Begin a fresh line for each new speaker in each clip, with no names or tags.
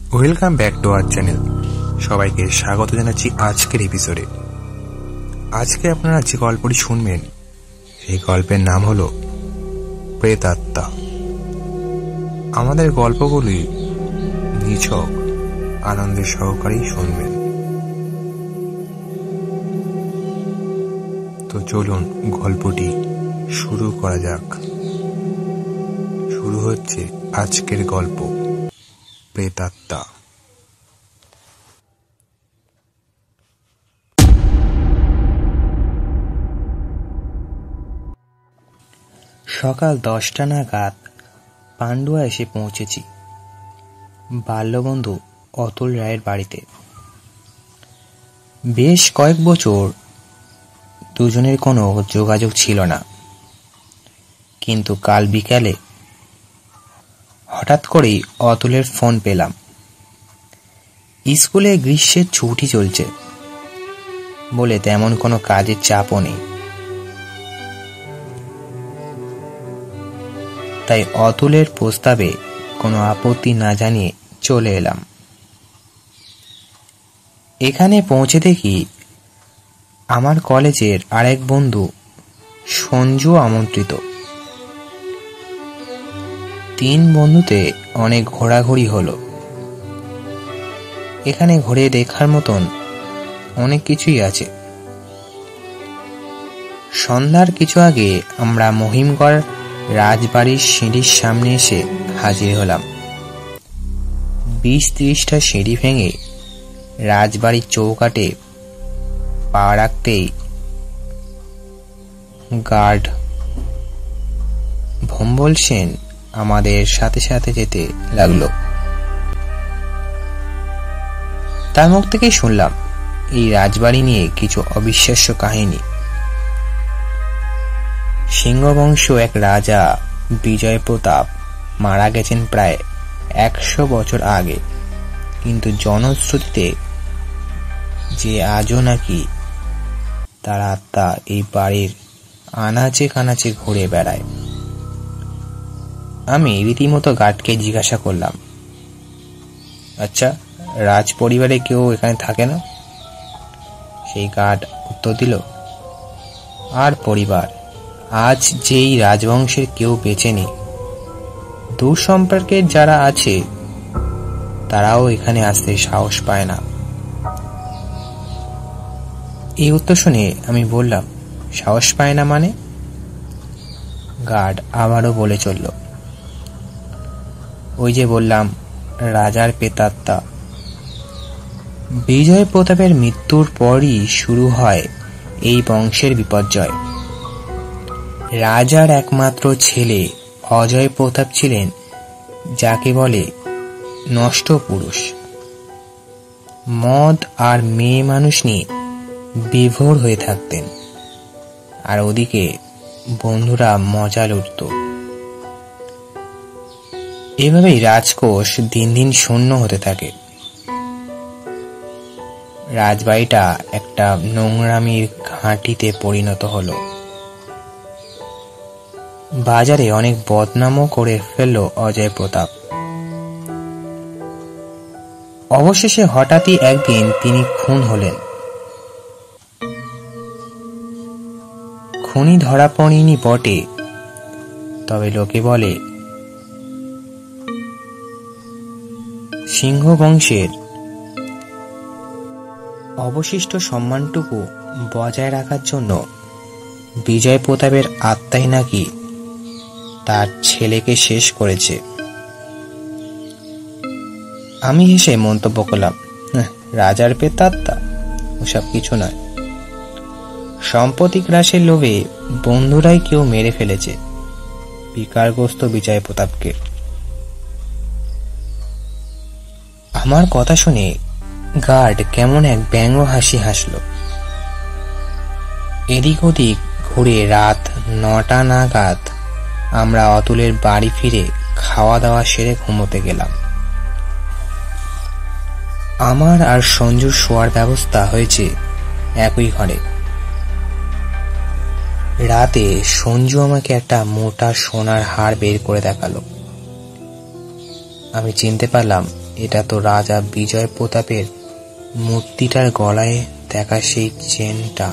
Welcome back to our channel. সবাইকে স্বাগত জানাচ্ছি আজকের এপিসোডে। আজকে আপনারা যে গল্পটি শুনবেন সেই গল্পের নাম হলো প্রেতাত্মা। আমাদের গল্পগুলি নিছক আনন্দের সহকারেই শুনবেন। তো চলুন গল্পটি শুরু করা যাক। শুরু হচ্ছে আজকের গল্প প্রেতাত্মা।
সকাল 10টা নাগাদ পান্ডুয়া এসে পৌঁছেছি বাল্যবন্ধু অতুল রায়ের বাড়িতে। বেশ কয়েক বছর দুজনের কোনো যোগাযোগ ছিল না, কিন্তু কাল বিকালে হঠাৎ করেই অতুলের ফোন পেলাম। স্কুলে গ্রীষ্মের ছুটি চলছে বলে তেমন কোনো কাজের চাপও নেই, তাই অতুলের প্রস্তাবে কোনো আপত্তি না জানিয়ে চলে এলাম। এখানে পৌঁছে দেখি আমার কলেজের আরেক বন্ধু সঞ্জু আমন্ত্রিত। 3 বন্ধুতে অনেক ঘোরাঘুরি হলো। এখানে ঘুরে দেখার মতন অনেক কিছুই আছে। সন্ধ্যার কিছু আগে আমরা মহিমগড় রাজবাড়ির সিঁড়ির সামনে এসে হাজির হলাম। 20-30টা সিঁড়ি ভেঙে রাজবাড়ির চৌকাঠে পা রাখতেই গার্ড ভম্বল সেন আমাদের সাথে সাথে যেতে লাগলো। তার মুখ থেকেই শুনলাম এই রাজবাড়ি নিয়ে কিছু অবিশ্বাস্য কাহিনী। সিংহবংশ এক রাজা বিজয় প্রতাপ মারা গেছেন প্রায় 100 বছর আগে, কিন্তু জনশ্রুতিতে যে আজও নাকি তার আত্মা এই বাড়ির আনাচে কানাচে ঘুরে বেড়ায়। আমি রীতিমতো গার্ডকে জিজ্ঞাসা করলাম, আচ্ছা, রাজ পরিবারে কেউ এখানে থাকে না? সেই গার্ড উত্তর দিল, আর পরিবার, আজ যেই রাজবংশের কেউ বেঁচে নেই। দূর সম্পর্কের যারা আছে তারাও এখানে আসতে সাহস পায় না। এই উত্তর শুনে আমি বললাম, সাহস পায় না মানে? গার্ড আবারও বলে চলল, ওই যে বললাম, রাজার প্রেতাত্মা। বিজয় প্রতাপের মৃত্যুর পরই শুরু হয় এই বংশের বিপর্যয়। রাজার একমাত্র ছেলে অজয় প্রতাপ ছিলেন যাকে বলে নষ্ট পুরুষ। মদ আর মেয়ে মানুষ নিয়ে বিভোর হয়ে থাকতেন, আর ওদিকে বন্ধুরা মজা লুটত। এভাবেই রাজকোষ দিন দিন শূন্য হতে থাকে। রাজবাড়িটা একটা নোংরামির ঘাঁটিতে পরিণত হলো। বাজারে অনেক বদনামও করে ফেলল অজয় প্রতাপ। অবশেষে হঠাৎই একদিন তিনি খুন হলেন। খুনি ধরা পড়েনি বটে, তবে লোকে বলে সিংহ বংশের অবশিষ্ট সম্মানটুকু বজায় রাখার জন্য বিজয় প্রতাপের আত্মাই নাকি তার ছেলেকে শেষ করেছে। আমি হেসে মন্তব্য করলাম, রাজার প্রেতাত্মা ওসব কিছু নয়। সম্পত্তি গ্রাসের লোভে বন্ধুরাই কেউ মেরে ফেলেছে বিকারগ্রস্ত বিজয় প্রতাপকে। আমার কথা শুনে গার্ড কেমন এক ব্যঙ্গ হাসি হাসল। এদিক ওদিক ঘুরে রাত 9টা নাগাদ আমরা অতুলের বাড়ি ফিরে খাওয়া দাওয়া সেরে ঘুমোতে গেলাম। আমার আর সঞ্জুর শোয়ার ব্যবস্থা হয়েছে একই ঘরে। রাতে সঞ্জু আমাকে একটা মোটা সোনার হার বের করে দেখালো। আমি চিনতে পারলাম এটা তো রাজা বিজয় প্রতাপের মূর্তিটার গলায় দেখা সেই চেনটা।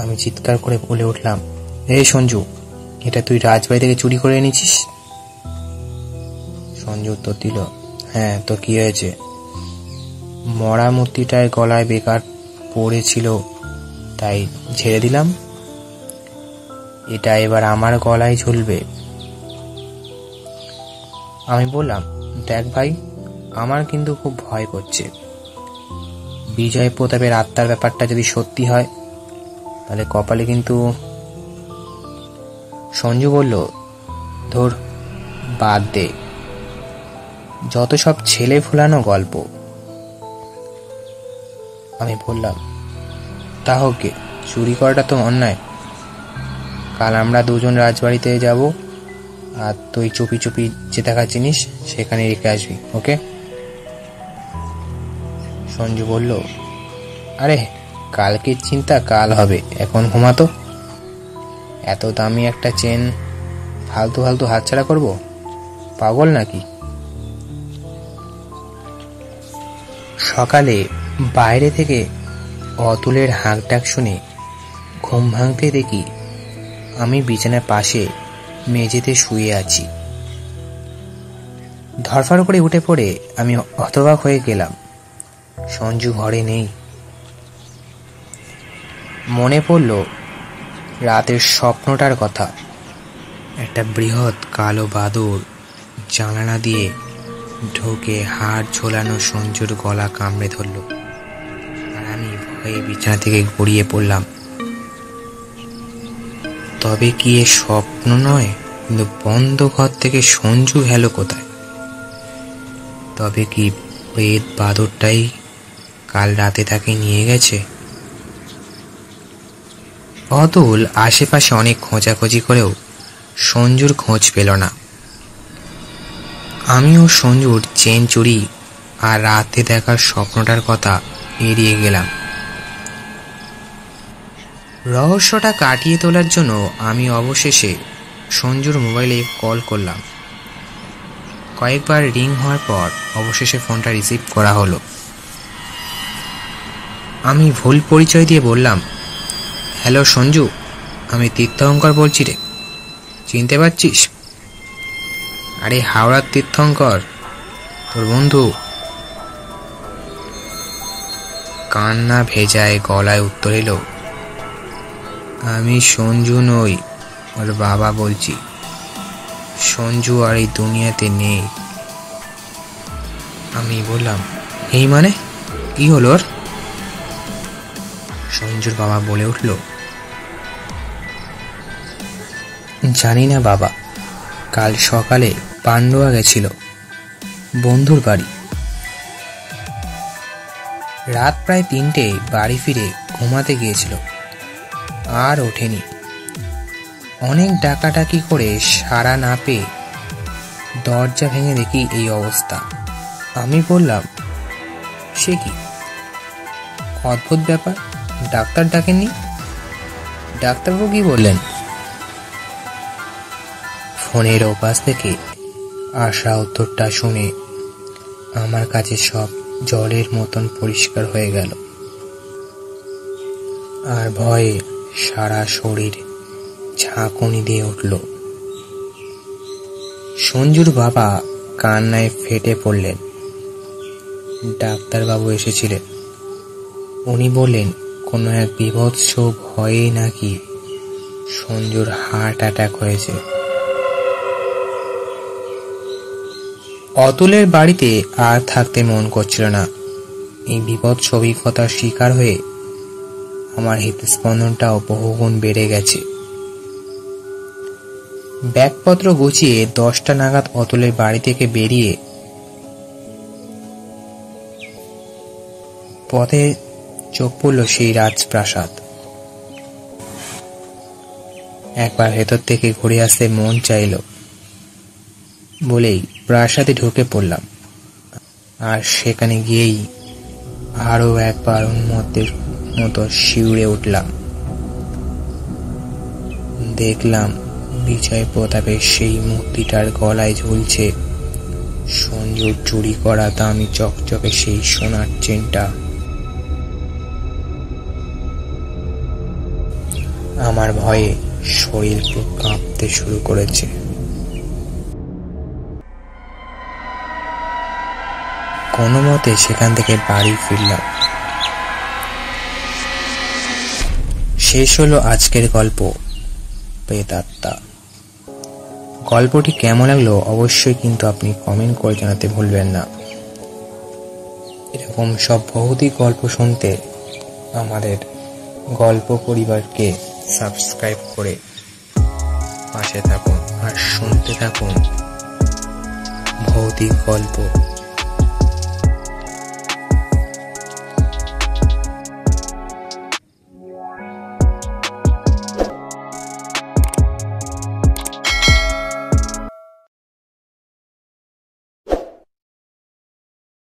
আমি চিৎকার করে বলে উঠলাম, এই সঞ্জু, এটা তুই রাজবাড়ি থেকে চুরি করে এনেছিস? সঞ্জু উত্তর দিল, হ্যাঁ, তো কি হয়েছে? মরা মূর্তিটার গলায় বেকার পড়েছিল, তাই ছেড়ে দিলাম। এটা এবার আমার গলায় ঝুলবে। আমি বললাম, দেখ ভাই, আমার কিন্তু খুব ভয় করছে। বিজয় প্রতাপের আত্মার ব্যাপারটা যদি সত্যি হয় তাহলে কপালে কিন্তু। সঞ্জু বলল, ধর, বাদ দে, যত সব ছেলে ফুলানো গল্প। আমি বললাম, তা হোক গে, চুরি করাটা তো অন্যায়। কাল আমরা দুজন রাজবাড়িতে যাব, আর তুই চুপি চুপি যে দেখা জিনিস সেখানে রেখে আসবি, ওকে? সঞ্জু বলল, আরে কালকের চিন্তা কাল হবে, এখন ঘুমাতো। এত দামি একটা চেন ফালতু ফালতু হাতছাড়া করবো? পাগল নাকি? সকালে বাইরে থেকে অতুলের হাঁক ডাক শুনে ঘুম ভাঙতে দেখি আমি বিছানার পাশে মেঝেতে শুয়ে আছি। ধরফর করে উঠে পড়ে আমি হতবাক হয়ে গেলাম, সঞ্জু ঘরে নেই। মনে পড়ল রাতের স্বপ্নটার কথা। একটা বৃহৎ কালো বাদুড় জানালা দিয়ে ঢোকে হাড় ঝোলানো সঞ্জুর গলা কামড়ে ধরল, আর আমি ভয়ে বিছানা থেকে গড়িয়ে পড়লাম। তবে কি এ স্বপ্ন নয়? কিন্তু বন্ধ ঘর থেকে সঞ্জু গেল কোথায়? তবে কি প্রেত বাদুড়টাই কাল রাতে তাকে নিয়ে গেছে? অতুল আশেপাশে অনেক খোঁজাখুঁজি করেও সঞ্জুর খোঁজ পেল না। আমিও সঞ্জুর চেন চুরি আর রাতে দেখার স্বপ্নটার কথা এড়িয়ে গেলাম। রহস্যটা কাটিয়ে তোলার জন্য আমি অবশেষে সঞ্জুর মোবাইলে কল করলাম। কয়েকবার রিং হওয়ার পর অবশেষে ফোনটা রিসিভ করা হলো। আমি ভুল পরিচয় দিয়ে বললাম, হ্যালো সঞ্জু, আমি তীর্থঙ্কর বলছি রে, চিনতে পারছিস? আরে হাওড়ার তীর্থঙ্কর, তোর বন্ধু। কান্না ভেজায় গলায় উত্তর এলো, আমি সঞ্জু নই, ওর বাবা বলছি। সঞ্জু আর এই দুনিয়াতে নেই। আমি বললাম, এই মানে কি হলো ওর? সঞ্জুর বাবা বলে উঠল, জানি না বাবা, কাল সকালে পান্ডুয়া গেছিল বন্ধুর বাড়ি। রাত প্রায় 3টে বাড়ি ফিরে ঘুমাতে গিয়েছিল, আর ওঠেনি। অনেক ডাকাডাকি করে সাড়া না পেয়ে দরজা ভেঙে দেখি এই অবস্থা। আমি বললাম, সে কি অদ্ভুত ব্যাপার, ডাক্তার ডাকেননি? ডাক্তারবাবু কি বললেন? ফোনের ওপাশ থেকে আসা উত্তরটা শুনে আমার কাছে সব জলের মতন পরিষ্কার হয়ে গেল, আর ভয়ে সারা শরীর ঝাঁকুনি দিয়ে উঠল। সঞ্জুর বাবা কান্নায় ফেটে পড়লেন। ডাক্তারবাবু এসেছিলেন। উনি বললেন, কোনো এক বীভৎস ভয়ে নাকি সঞ্জুর হার্ট অ্যাটাক হয়েছে। অতুলের বাড়িতে আর থাকতে মন করছিল না। এই বিভৎস অভিজ্ঞতার শিকার হয়ে আমার হৃদস্পন্দনটাও বহুগুণ বেড়ে গেছে। ব্যাগপত্র গুছিয়ে 10টা নাগাদ অতুলের বাড়ি থেকে বেরিয়ে পথে চোখ পড়ল সেই রাজপ্রাসাদ। একবার ভেতর থেকে ঘুরে আসতে মন চাইল বলেই প্রাসাদে ঢুকে পড়লাম, আর সেখানে গিয়েই আরো একবার উন্মত্তের মতো শিউরে উঠলাম। দেখলাম বিজয় প্রতাপের সেই মূর্তিটার গলায় ঝুলছে সঞ্জুর চুরি করা দামি চকচকে সেই সোনার চেনটা আমার ভয়ে শরীর পুরো কাঁপতে শুরু করেছে। কোনো মতে সেখান থেকে বাড়ি ফিরলাম। শেষ হলো আজকের গল্প প্রেতাত্মা। গল্পটি কেমন লাগলো অবশ্যই কিন্তু আপনি কমেন্ট করে জানাতে ভুলবেন না। এরকম সব ভৌতিক গল্প শুনতে আমাদের গল্প পরিবারকে সাবস্ক্রাইব করে পাশে থাকুন আর শুনতে থাকুন ভৌতিক গল্প।